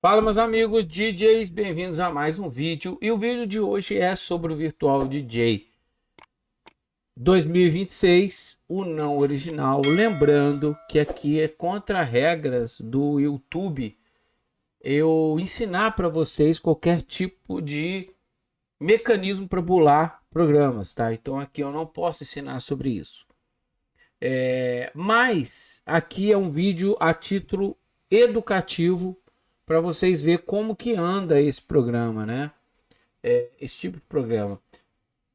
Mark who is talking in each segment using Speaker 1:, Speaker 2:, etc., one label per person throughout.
Speaker 1: Fala, meus amigos DJs, bem-vindos a mais um vídeo. E o vídeo de hoje é sobre o Virtual DJ 2026, o não original. Lembrando que aqui é contra regras do YouTube eu ensinar para vocês qualquer tipo de mecanismo para bular programas, tá? Então aqui eu não posso ensinar sobre isso. Mas aqui é um vídeo a título educativo para vocês verem como que anda esse programa, né? Esse tipo de programa.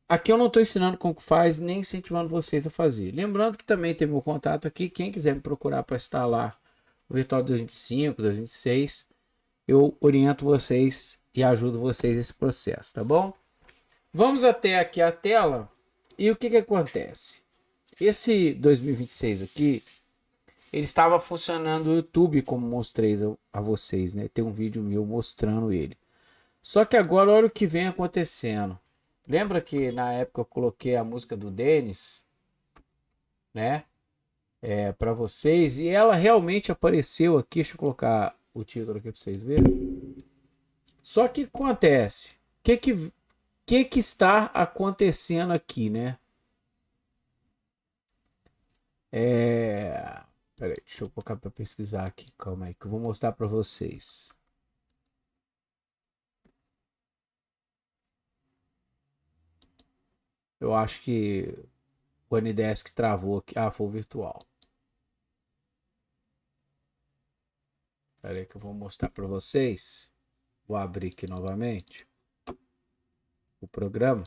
Speaker 1: Aqui eu não estou ensinando como que faz, nem incentivando vocês a fazer. Lembrando que também tem meu contato aqui. Quem quiser me procurar para instalar o Virtual 2025, 2026, eu oriento vocês e ajudo vocês nesse processo, tá bom? Vamos até aqui a tela e o que acontece? Esse 2026 aqui, ele estava funcionando no YouTube, como mostrei a vocês, né? Tem um vídeo meu mostrando ele. Só que agora olha o que vem acontecendo. Lembra que na época eu coloquei a música do Denis, né? Para vocês, e ela realmente apareceu aqui. Deixa eu colocar o título aqui para vocês verem. Só que acontece, que está acontecendo aqui, né? Peraí, deixa eu colocar para pesquisar aqui. Calma aí, que eu vou mostrar para vocês. Eu acho que o Anidesk travou aqui. Ah, foi o virtual. Peraí que eu vou mostrar para vocês. Vou abrir aqui novamente o programa.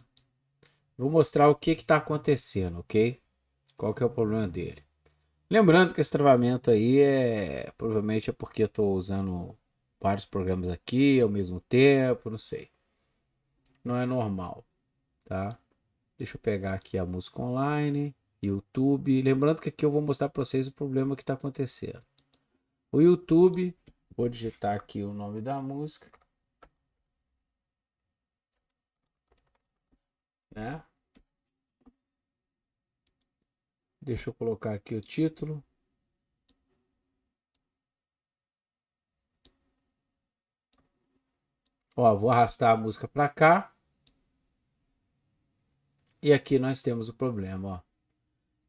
Speaker 1: Vou mostrar o que está acontecendo, ok? Qual que é o problema dele. Lembrando que esse travamento aí provavelmente é porque eu estou usando vários programas aqui ao mesmo tempo, não sei. Não é normal, tá? Deixa eu pegar aqui a música online, YouTube. Lembrando que aqui eu vou mostrar para vocês o problema que está acontecendo. O YouTube, vou digitar aqui o nome da música, né? Deixa eu colocar aqui o título. Ó, vou arrastar a música para cá. E aqui nós temos o problema, ó.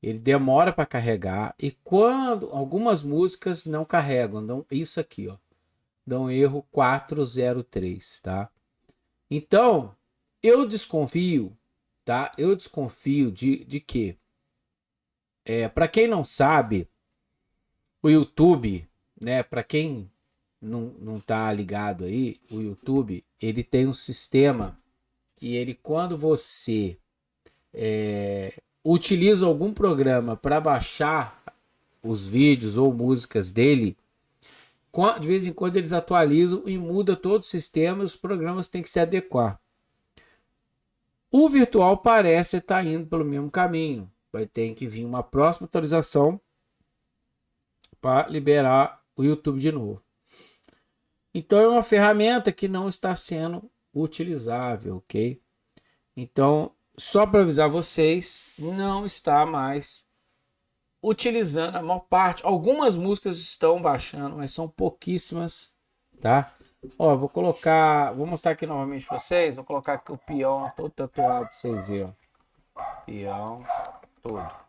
Speaker 1: Ele demora para carregar e quando algumas músicas não carregam, dão isso aqui, ó. Dão erro 403, tá? Então, eu desconfio, tá? Eu desconfio de que para quem não sabe, o YouTube, né, para quem não tá ligado aí, o YouTube, ele tem um sistema que ele quando você utiliza algum programa para baixar os vídeos ou músicas dele, de vez em quando eles atualizam e muda todo o sistema e os programas têm que se adequar. O virtual parece estar indo pelo mesmo caminho. Vai ter que vir uma próxima atualização para liberar o YouTube de novo. Então é uma ferramenta que não está sendo utilizável, ok? Então, só para avisar vocês, não está mais utilizando a maior parte. Algumas músicas estão baixando, mas são pouquíssimas, tá? Ó, vou mostrar aqui novamente para vocês. Vou colocar aqui o peão todo tatuado para vocês verem, ó. Peão todo.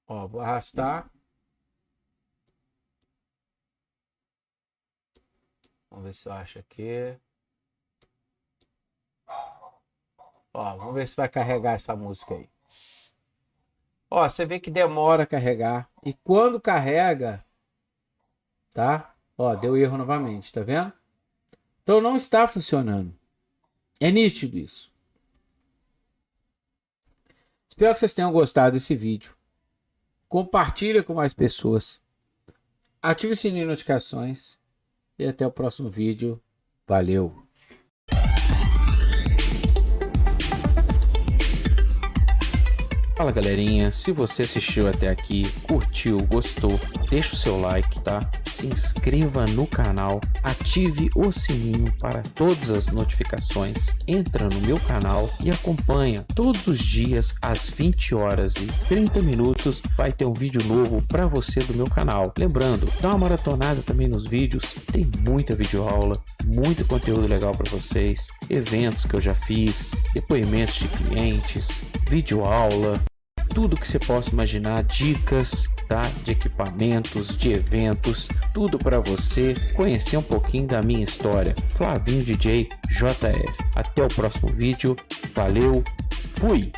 Speaker 1: Ó, vou arrastar. Vamos ver se eu acho aqui. Ó, vamos ver se vai carregar essa música aí. Ó, você vê que demora a carregar. E quando carrega, tá? Ó, deu erro novamente, tá vendo? Então não está funcionando. É nítido isso. Espero que vocês tenham gostado desse vídeo. Compartilhe com mais pessoas. Ative o sininho de notificações. E até o próximo vídeo. Valeu!
Speaker 2: Fala galerinha, se você assistiu até aqui, curtiu, gostou, deixa o seu like, tá? Se inscreva no canal, ative o sininho para todas as notificações, entra no meu canal e acompanha todos os dias às 20 horas e 30 minutos vai ter um vídeo novo para você do meu canal. Lembrando, dá uma maratonada também nos vídeos, tem muita videoaula, muito conteúdo legal para vocês, eventos que eu já fiz, depoimentos de clientes, videoaula, tudo que você possa imaginar, dicas, tá? De equipamentos, de eventos, tudo para você conhecer um pouquinho da minha história. Flavinho DJ JF. Até o próximo vídeo. Valeu, fui!